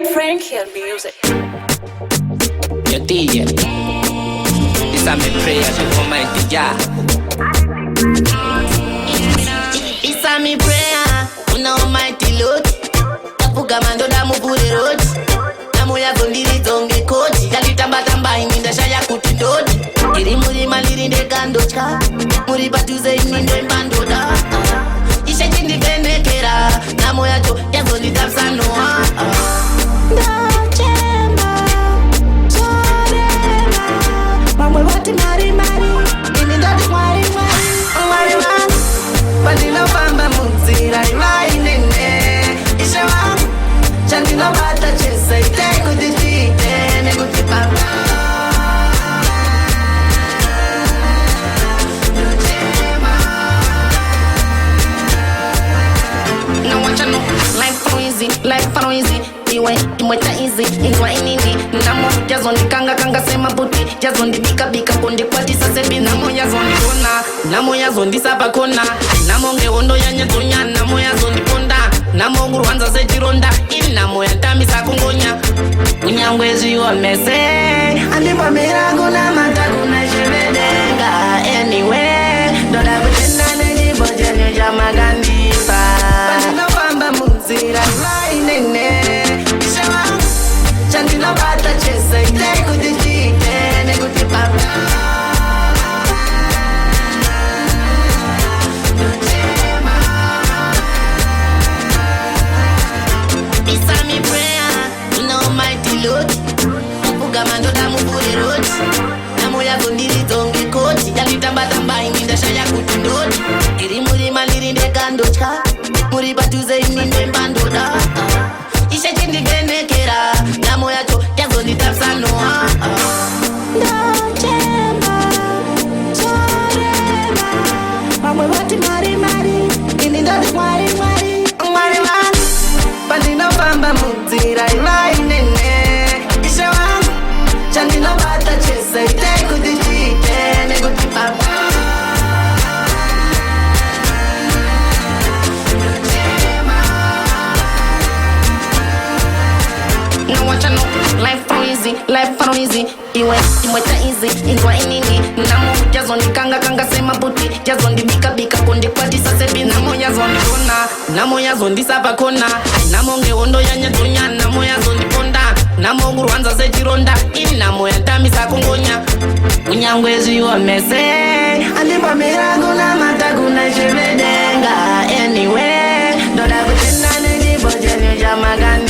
Frank Hill Music. Your DJ. This are my prayer to Almighty Jah. This are my prayer to Almighty Lord. Tapuka mando damu pure road. Namu ya kondiri zonge koti. Jali tamba tamba iminda shaya kuti dodi. Iri muri maliri de gandocha. Muri batuze iminde mbando da. Ishe chindi kene kera. Namu ya jo ya zondi tapsa noa. Mamwe wati mari mari. Ini ndati mwari mwari. Mwari mwari. Bandino bamba muzira imai nene. Ishe wangu. Chandino bata chesa ite kutishite. Nekuti panga. No one chano. Life for easy. Iwe ta easy. Iwa inini. Namo yazondi kanga sema buti. Yazondi bika kondi kwati sasebi. Namo yazondi kona. Namo yazondi sabakona. Namo ngeondo yanyetunya. Namo yazondi ponda. Namo nguruanza sechironda. Inamo yantamisa kungonya. Unyangwezi wamese. Andipa mirago na mataku na shivedenga. Anyway. Doda kutenda neji bojene jamagandisa. Pandino bamba muzira nene. Ishewa. Chandino bata chesa ite kutishite. Nekuti papa. Lord, tapuka mando damu pure road. Namu ya kondiri zonge koti. Jali tamba tamba iminda shaya kuti ndodi. Iri muri maliri de gandocha. Muri batuze iminde mbando da. Ishe chindi kene kera. Namu ya cho ya zondi tapsa noa. Ndachema, chorema. Mamwe wati mari mari. Ini ndati mwari mwari. Mwari mwari. Bandino bamba muzira imai nene. Chandino bata chesa ite kutishite. Nekuti papa. No one chano. Life for easy. Iwe ta easy. Iwa inini. Namo yazondi kanga sema buti. Yazondi bika kondi kwati sasebi. Namo yazondi kona. Namo yazondi sabakona. Namo ngeondo yanyetunya. Namo yazondi ponda. Namo nguruanza sechironda. Inamo yantamisa kungonya. Unyangwezi wamese. Andipa mirago na mataku na shivedenga. Anyway. Doda kutenda neji bojene jamagani.